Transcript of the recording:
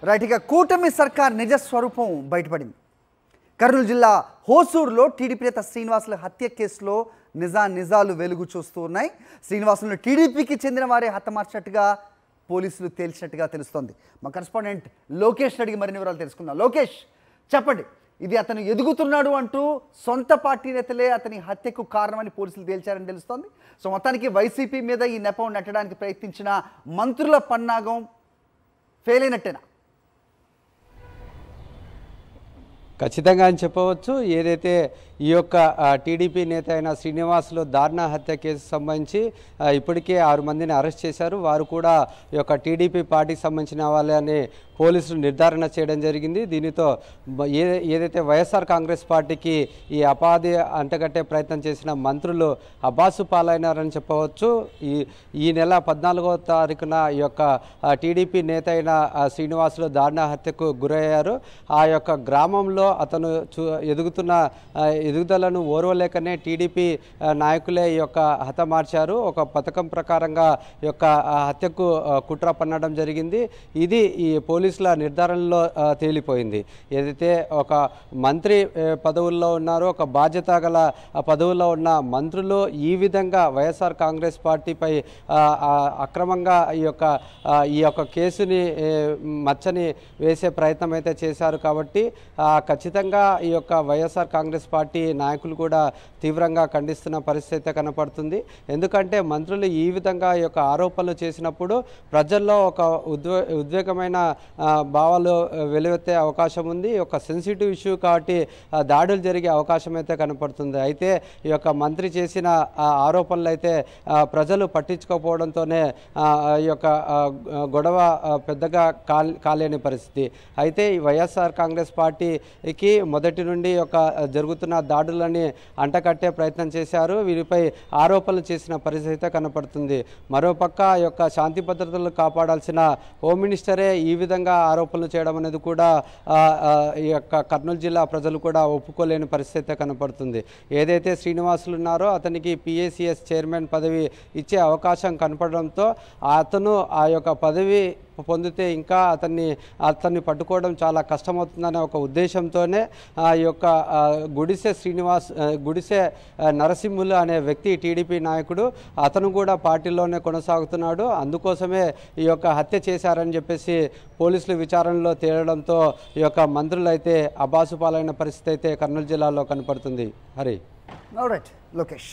Right, ఇక కూటమి సర్కార్ నిజ స్వరూపం బయటపడింది. కర్నూలు జిల్లా హోసూరులో టీడీపీ నేత శ్రీనివాసుల హత్య కేసులో నిజాలు వెలుగు చూస్తూ ఉన్నాయి. శ్రీనివాసులను టీడీపీకి చెందిన వారే హతమార్చినట్టుగా పోలీసులు తేల్చినట్టుగా తెలుస్తోంది. మా కరెస్పాండెంట్ లోకేష్ అడిగి మరిన్ని వివరాలు తెలుసుకుందాం. లోకేష్, చెప్పండి, ఇది అతను ఎదుగుతున్నాడు అంటూ సొంత పార్టీ నేతలే అతని హత్యకు కారణమని పోలీసులు తేల్చారని తెలుస్తోంది. సో మొత్తానికి వైసీపీ మీద ఈ నెపం నెట్టడానికి ప్రయత్నించిన మంత్రుల పన్నాగం ఫెయిల్ అయినట్టేనా? ఖచ్చితంగా అని చెప్పవచ్చు. ఏదైతే ఈ యొక్క టీడీపీ నేత అయిన శ్రీనివాసులు దారుణ హత్య కేసు సంబంధించి ఇప్పటికే 6 మందిని అరెస్ట్ చేశారు. వారు కూడా ఈ యొక్క టీడీపీ పార్టీకి సంబంధించిన వాళ్ళని పోలీసులు నిర్ధారణ చేయడం జరిగింది. దీనితో ఏదైతే వైఎస్ఆర్ కాంగ్రెస్ పార్టీకి ఈ అపాధి అంటగట్టే ప్రయత్నం చేసిన మంత్రులు అబాసు పాలైనారని చెప్పవచ్చు. ఈ నెల 14వ తారీఖున ఈ యొక్క టీడీపీ నేత అయిన శ్రీనివాసులు దారుణ హత్యకు గురయ్యారు. ఆ యొక్క గ్రామంలో అతను ఎదుగుతున్న ఎదుగుదలను ఓర్వలేకనే టీడీపీ నాయకులే ఈ యొక్క హతమార్చారు. ఒక పథకం ప్రకారంగా ఈ యొక్క హత్యకు కుట్ర పన్నడం జరిగింది. ఇది ఈ పోలీసుల నిర్ధారణలో తేలిపోయింది. ఏదైతే ఒక మంత్రి పదవుల్లో ఉన్నారో, ఒక బాధ్యత గల పదవుల్లో ఉన్న మంత్రులు ఈ విధంగా వైఎస్ఆర్ కాంగ్రెస్ పార్టీపై అక్రమంగా ఈ యొక్క కేసుని మచ్చని వేసే ప్రయత్నం అయితే చేశారు. కాబట్టి ఖచ్చితంగా ఈ యొక్క వైఎస్ఆర్ కాంగ్రెస్ పార్టీ నాయకులు కూడా తీవ్రంగా ఖండిస్తున్న పరిస్థితి కనపడుతుంది. ఎందుకంటే మంత్రులు ఈ విధంగా ఈ యొక్క ఆరోపణలు చేసినప్పుడు ప్రజల్లో ఒక ఉద్వేగమైన భావాలు వెలువెత్తే అవకాశం ఉంది. ఒక సెన్సిటివ్ ఇష్యూ కాబట్టి దాడులు జరిగే అవకాశం అయితే కనపడుతుంది. అయితే ఈ యొక్క మంత్రి చేసిన ఆరోపణలు అయితే ప్రజలు పట్టించుకోకపోవడంతోనే ఈ యొక్క గొడవ పెద్దగా కాలేని పరిస్థితి. అయితే ఈ వైఎస్ఆర్ కాంగ్రెస్ పార్టీకి మొదటి నుండి ఒక జరుగుతున్న దాడులని అంటకట్టే ప్రయత్నం చేశారు. వీరిపై ఆరోపణలు చేసిన పరిస్థితి కనపడుతుంది. మరోపక్క ఈ యొక్క శాంతి భద్రతలు కాపాడాల్సిన హోమ్ మినిస్టరే ఈ విధంగా ఆరోపణలు చేయడం అనేది కూడా ఈ యొక్క కర్నూలు జిల్లా ప్రజలు కూడా ఒప్పుకోలేని పరిస్థితి కనపడుతుంది. ఏదైతే శ్రీనివాసులు ఉన్నారో అతనికి PACS చైర్మన్ పదవి ఇచ్చే అవకాశం కనపడడంతో అతను ఆ యొక్క పదవి పొందితే ఇంకా అతన్ని పట్టుకోవడం చాలా కష్టమవుతుందనే ఒక ఉద్దేశంతోనే ఈ యొక్క గుడిసె నరసింహులు అనే వ్యక్తి టీడీపీ నాయకుడు అతను కూడా పార్టీలోనే కొనసాగుతున్నాడు. అందుకోసమే ఈ యొక్క హత్య చేశారని చెప్పేసి పోలీసులు విచారణలో తేలడంతో ఈ యొక్క మంత్రులు అయితే అబాసు పాలైన పరిస్థితి అయితే కర్నూలు జిల్లాలో కనపడుతుంది. హరి. ఆల్రైట్ లోకేష్.